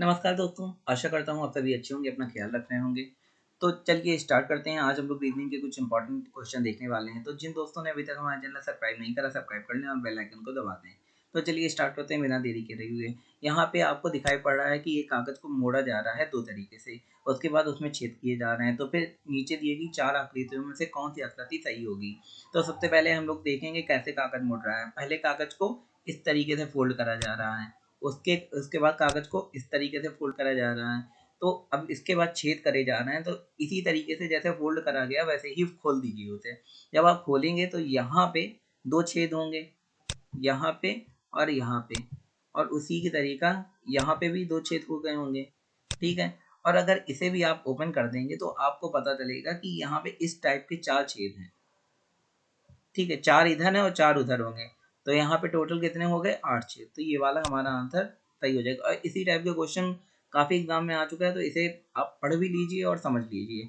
नमस्कार दोस्तों, आशा करता हूँ आप सभी अच्छे होंगे, अपना ख्याल रख रहे होंगे। तो चलिए स्टार्ट करते हैं। आज हम लोग रीजनिंग के कुछ इंपॉर्टेंट क्वेश्चन देखने वाले हैं। तो जिन दोस्तों ने अभी तक हमारा चैनल सब्सक्राइब नहीं करा, सब्सक्राइब कर लें और बेल आइकन को दबा दें। तो चलिए स्टार्ट करते हैं बिना देरी करे हुए। यहाँ पे आपको दिखाई पड़ रहा है कि ये कागज को मोड़ा जा रहा है दो तरीके से, उसके बाद उसमें छेद किए जा रहे हैं। तो फिर नीचे दिए गई चार आकृतियों में से कौन सी आकृति सही होगी। तो सबसे पहले हम लोग देखेंगे कैसे कागज मुड़ रहा है। पहले कागज को इस तरीके से फोल्ड करा जा रहा है, उसके उसके बाद कागज को इस तरीके से फोल्ड करा जा रहा है। तो अब इसके बाद छेद करे जा रहे हैं। तो इसी तरीके से जैसे फोल्ड करा गया वैसे ही खोल दीजिए उसे। जब आप खोलेंगे तो यहाँ पे दो छेद होंगे, यहाँ पे और यहाँ पे, और उसी की तरीका यहाँ पे भी दो छेद हो गए होंगे। ठीक है। और अगर इसे भी आप ओपन कर देंगे तो आपको पता चलेगा कि यहाँ पे इस टाइप के चार छेद हैं। ठीक है, चार इधर है और चार उधर होंगे। तो यहाँ पे टोटल कितने हो गए, 8 छेद। तो ये वाला हमारा आंसर सही हो जाएगा। और इसी टाइप के क्वेश्चन काफ़ी एग्जाम में आ चुका है, तो इसे आप पढ़ भी लीजिए और समझ लीजिए।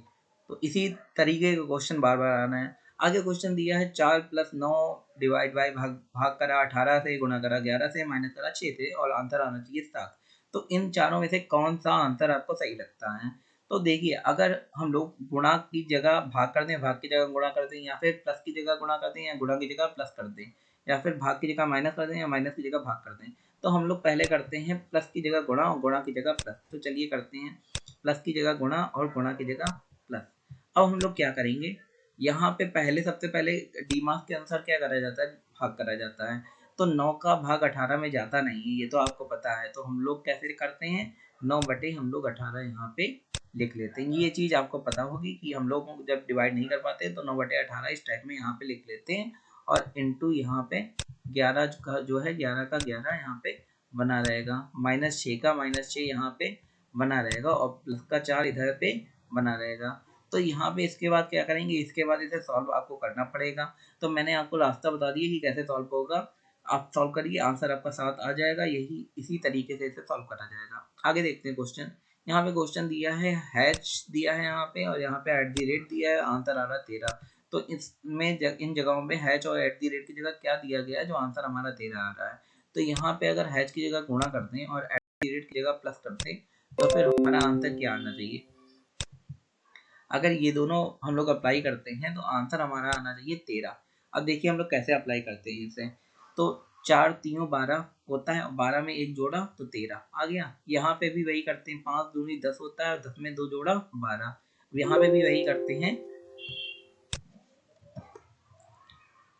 तो इसी तरीके के क्वेश्चन बार बार आना है। आगे क्वेश्चन दिया है 4 + 9 डिवाइड बाई भाग भाग करा 18 से, गुणा करा 11 से, माइनस करा 6 से, और आंसर आना चाहिए 7। तो इन चारों में से कौन सा आंसर आपको सही लगता है। तो देखिए, अगर हम लोग गुणा की जगह भाग कर दें, भाग की जगह गुणा कर दें, या फिर प्लस की जगह गुणा कर दें, या गुणा की जगह प्लस कर दें, या फिर भाग की जगह माइनस कर दें, या माइनस की जगह भाग कर दें, तो हम लोग पहले करते हैं प्लस की जगह गुणा और गुणा की जगह प्लस। तो चलिए करते हैं प्लस की जगह गुणा और गुणा की जगह प्लस। अब हम लोग क्या करेंगे, यहाँ पे पहले सबसे पहले डीमार्क के अनुसार क्या करा जाता है, भाग करा जाता है। तो 9 का भाग 18 में जाता नहीं है, ये तो आपको पता है। तो हम लोग कैसे करते हैं, 9 बटे हम लोग 18 यहाँ पे लिख लेते हैं। ये चीज़ आपको पता होगी कि हम लोग जब डिवाइड नहीं कर पाते तो 9 बटे 18 इस टाइप में यहाँ पे लिख लेते हैं, और इंटू यहाँ पे 11 का जो है 11 का 11 यहाँ पे बना रहेगा, -6 का -6 यहाँ पे बना रहेगा, और प्लस का 4 इधर पे बना रहेगा। तो यहाँ पे इसके बाद क्या करेंगे, इसके बाद इसे सॉल्व आपको करना पड़ेगा। तो मैंने आपको रास्ता बता दिया कि कैसे सॉल्व होगा। आप सॉल्व करिए, आंसर आपका 7 आ जाएगा। यही इसी तरीके से इसे सॉल्व करा जाएगा। आगे देखते हैं क्वेश्चन। यहाँ पे क्वेश्चन दिया है हैच दिया है यहाँ पे, और यहाँ पे @ दिया है, आंसर आ रहा है 13। तो इसमें इन जगहों पे हैच और @ की जगह क्या दिया गया है, जो आंसर हमारा 13 आ रहा है। तो यहाँ पे अगर हैच की जगह गुणा कर दें और @ की जगह प्लस कर दें, तो फिर हमारा आंसर क्या आना चाहिए। अगर ये दोनों हम लोग अप्लाई करते हैं तो आंसर हमारा आना चाहिए 13। अब देखिए हम लोग कैसे अप्लाई करते हैं इसे। तो 4 3 12 होता है, और 12 में एक जोड़ा तो 13 आ गया। यहाँ पे भी वही करते हैं, 5 दूनी 10 होता है, और 10 में 2 जोड़ा 12। यहाँ पे भी वही करते हैं,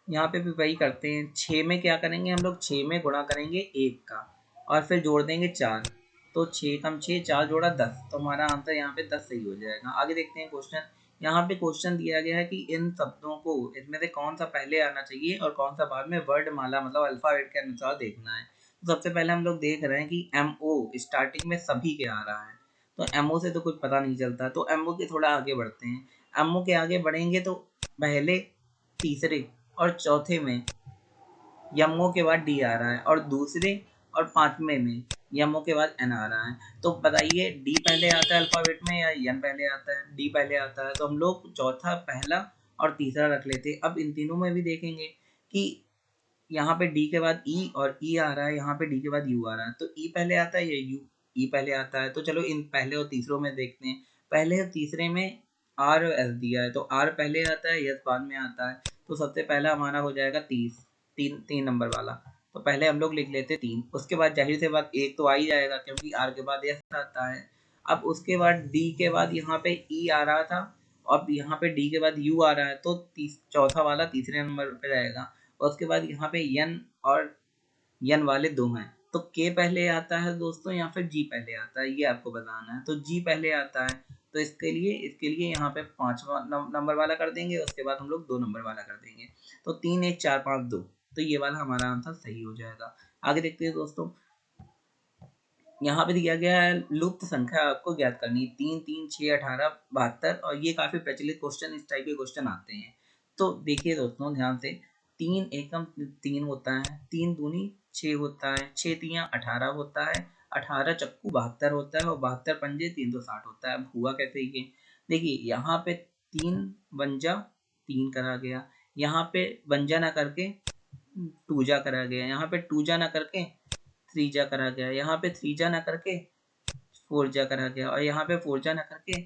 यहाँ पे भी वही करते हैं। 6 में क्या करेंगे हम लोग, 6 में गुणा करेंगे 1 का, और फिर जोड़ देंगे 4। तो 6 कम 6 4 जोड़ा 10, तो हमारा आंसर यहाँ पे 10 सही हो जाएगा। आगे देखते हैं क्वेश्चन। यहाँ पे क्वेश्चन दिया गया है कि इन शब्दों को इसमें से कौन सा पहले आना चाहिए और कौन सा बाद में, वर्णमाला मतलब अल्फाबेट के अनुसार देखना है। तो सबसे पहले हम लोग देख रहे हैं कि MO स्टार्टिंग में सभी के आ रहा है। तो MO से तो कुछ पता नहीं चलता, तो MO के थोड़ा आगे बढ़ते हैं। MO के आगे बढ़ेंगे तो पहले, तीसरे और चौथे में यमो के बाद डी आ रहा है, और दूसरे और पांचवें में यमो के बाद एन आ रहा है। तो बताइए डी पहले आता है अल्फाबेट में या एन पहले आता है। डी पहले आता है, तो हम लोग चौथा पहला और तीसरा रख लेते हैं। अब इन तीनों में भी देखेंगे कि यहाँ पे डी के बाद ई और ई आ रहा है, यहाँ पे डी के बाद यू आ रहा है। तो ई पहले आता है या यू, ई पहले आता है। तो चलो इन पहले और तीसरों में देखते हैं। पहले और तीसरे में आर और एस दिया है, तो आर पहले आता है, एस बाद में आता है। तो सबसे पहला हमारा हो जाएगा 30, 3 नंबर वाला। तो पहले हम लोग लिख लेते 3। उसके बाद जाहिर से बात एक तो आ ही जाएगा, क्योंकि आर के बाद एस आता है। अब उसके बाद डी के बाद यहाँ पे ई आ रहा था, अब यहाँ पे डी के बाद यू आ रहा है, तो चौथा वाला तीसरे नंबर पे रहेगा। और उसके बाद यहाँ पे यन और यन वाले दो हैं, तो के पहले आता है दोस्तों या फिर जी पहले आता है, ये आपको बताना है। तो जी पहले आता है, तो इसके लिए यहाँ पे 5वां नंबर वाला कर देंगे। उसके बाद हम लोग 2 नंबर वाला कर देंगे। तो 3 1 4 5 2, तो ये वाला हमारा आंसर सही हो जाएगा। आगे देखते हैं दोस्तों। यहाँ पे दिया गया है लुप्त संख्या आपको ज्ञात करनी है, 3 3 6 18 72, और ये काफी प्रचलित क्वेश्चन, इस टाइप के क्वेश्चन आते हैं। तो देखिए दोस्तों ध्यान से, 3 एकम 3 होता है, 3 दूनी 6 होता है, 6 तियां 18 होता है, 18 चक्कू 72 होता है, और 72 पंजे 360 होता है। अब हुआ कैसे ये, देखिए यहाँ पे 3 बंजा 3 करा गया, यहाँ पे बंजा ना करके टूजा करा गया, यहाँ पे टूजा ना करके थ्रीजा करा गया, यहाँ पे थ्रीजा ना करके 4 जा करा गया, और यहाँ पे 4 जा ना करके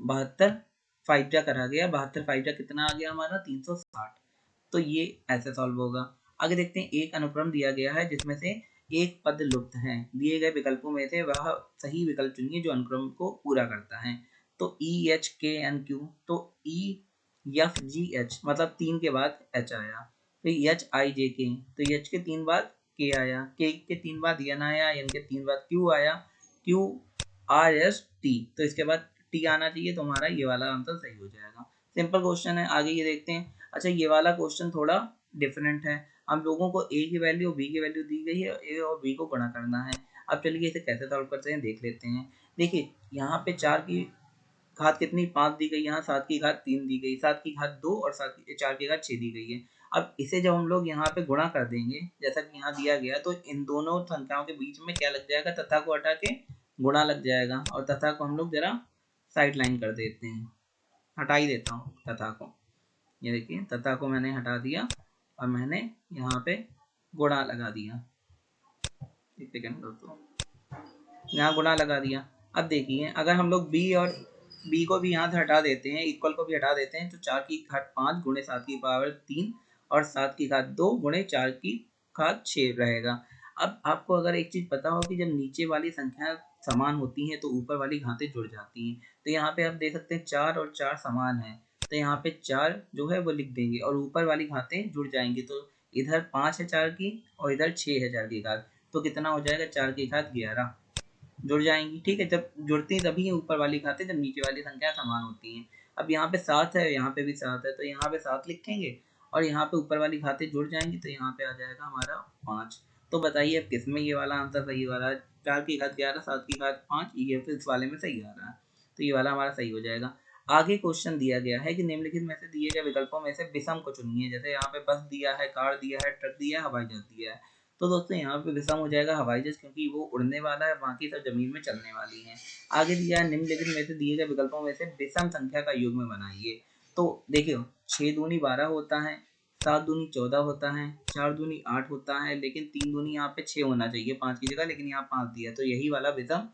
72 5 जा करा गया, 72 5 जा कितना आ गया हमारा 360। तो ये ऐसे सॉल्व होगा। आगे देखते हैं, एक अनुक्रम दिया गया है जिसमें से एक पद लुप्त है, दिए गए विकल्पों में से वह सही विकल्प चुनिए जो अनुक्रम को पूरा करता है। तो ई एच के एन क्यू, तो ई एफ जी एच मतलब 3 के बाद एच आया, फिर एच आई जे के, तो एच के 3 बाद के आया, के 3 बाद एन आया, एन के 3 बाद क्यू आया, क्यू आर एस टी, तो इसके बाद टी आना चाहिए, तो हमारा ये वाला आंसर सही हो जाएगा। सिंपल क्वेश्चन है। आगे ये देखते हैं। अच्छा, ये वाला क्वेश्चन थोड़ा डिफरेंट है। हम लोगों को ए की वैल्यू बी की वैल्यू दी गई है, ए और बी को गुणा करना है। अब चलिए इसे कैसे सॉल्व करते हैं देख लेते हैं। देखिए यहाँ पे 4 की घात कितनी 5 दी गई, यहाँ 7 की घात 3 दी गई, 7 की घात 2 और 4 की घात 6 दी गई है। अब इसे जब हम लोग यहाँ पे गुणा कर देंगे जैसा कि यहाँ दिया गया, तो इन दोनों संख्याओं के बीच में क्या लग जाएगा, तथा को हटा के गुणा लग जाएगा, और तथा को हम लोग जरा साइड लाइन कर देते हैं, हटा ही देता हूँ तथा को। ये देखिए तथा को मैंने हटा दिया और मैंने यहाँ पे गुणा लगा दिया। एक सेकंड दोस्तों, यहाँ गुणा लगा दिया। अब देखिए अगर हम लोग बी और बी को भी यहाँ से हटा देते हैं, इक्वल को भी हटा देते हैं, तो 4 की घात 5 गुणे 7 की पावर 3 और 7 की घात 2 गुणे 4 की घात 6 रहेगा। अब आपको अगर एक चीज़ पता हो कि जब नीचे वाली संख्या समान होती हैं तो ऊपर वाली घातें जुड़ जाती हैं, तो यहाँ पे आप देख सकते हैं 4 और 4 समान है, तो यहाँ पे 4 जो है वो लिख देंगे और ऊपर वाली घातें जुड़ जाएंगी, तो इधर 5 है 4 की और इधर 6 है 4 की घात, तो कितना हो जाएगा 4 की घात 11 जुड़ जाएंगी। ठीक है, जब जुड़ती तभी है ऊपर वाली खाते जब नीचे वाली संख्या समान होती हैं। अब यहाँ पे 7 है, यहाँ पे भी 7 है, तो यहाँ पे 7 लिखेंगे और यहाँ पे ऊपर वाली खाते जुड़ जाएंगी, तो यहाँ पे आ जाएगा हमारा 5। तो बताइए अब किस में ये वाला आंसर सही वाला है, 4 की घात 11 7 की घात 5, ये तो इस वाले में सही आ रहा है, तो ये वाला हमारा सही हो जाएगा। आगे क्वेश्चन दिया गया है कि निम्नलिखित में से दिए गए विकल्पों में से विषम को चुनिए। जैसे यहाँ पे बस दिया है, कार दिया है, ट्रक दिया है, हवाई जहाज दिया है, तो दोस्तों यहाँ पे विषम हो जाएगा हवाई जहाज, क्योंकि वो उड़ने वाला है, बाकी सब जमीन में चलने वाली है। आगे दिया है निम्नलिखित में से दिए गए विकल्पों में से विषम संख्या का युग्म बनाइए। तो देखियो 6 दूनी 12 होता है, 7 दूनी 14 होता है, 4 दूनी 8 होता है, लेकिन 3 दूनी यहाँ पे 6 होना चाहिए 5 की जगह, लेकिन यहाँ 5 दिया, तो यही वाला विषम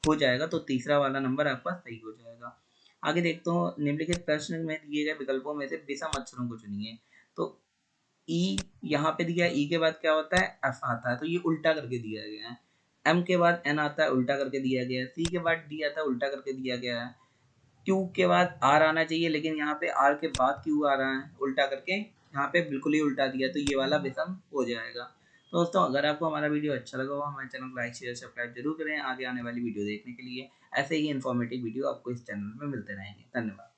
हो जाएगा, तो तीसरा वाला नंबर आपका सही हो जाएगा। आगे देखते हो, निम्नलिखित प्रश्न में दिए गए विकल्पों में से विषम अक्षरों को चुनिए। तो ई यहाँ पे दिया है, ई के बाद क्या होता है एफ आता है, तो ये उल्टा करके दिया गया है। एम के बाद एन आता है, उल्टा करके दिया गया है। सी के बाद डी आता है, उल्टा करके दिया गया है। क्यू के बाद आर आना चाहिए, लेकिन यहाँ पे आर के बाद क्यू आ रहा है, उल्टा करके यहाँ पे बिल्कुल ही उल्टा दिया, तो ये वाला विषम हो जाएगा। तो दोस्तों अगर आपको हमारा वीडियो अच्छा लगा हो, हमारे चैनल को लाइक शेयर सब्सक्राइब जरूर करें आगे आने वाली वीडियो देखने के लिए। ऐसे ही इन्फॉर्मेटिव वीडियो आपको इस चैनल में मिलते रहेंगे। धन्यवाद।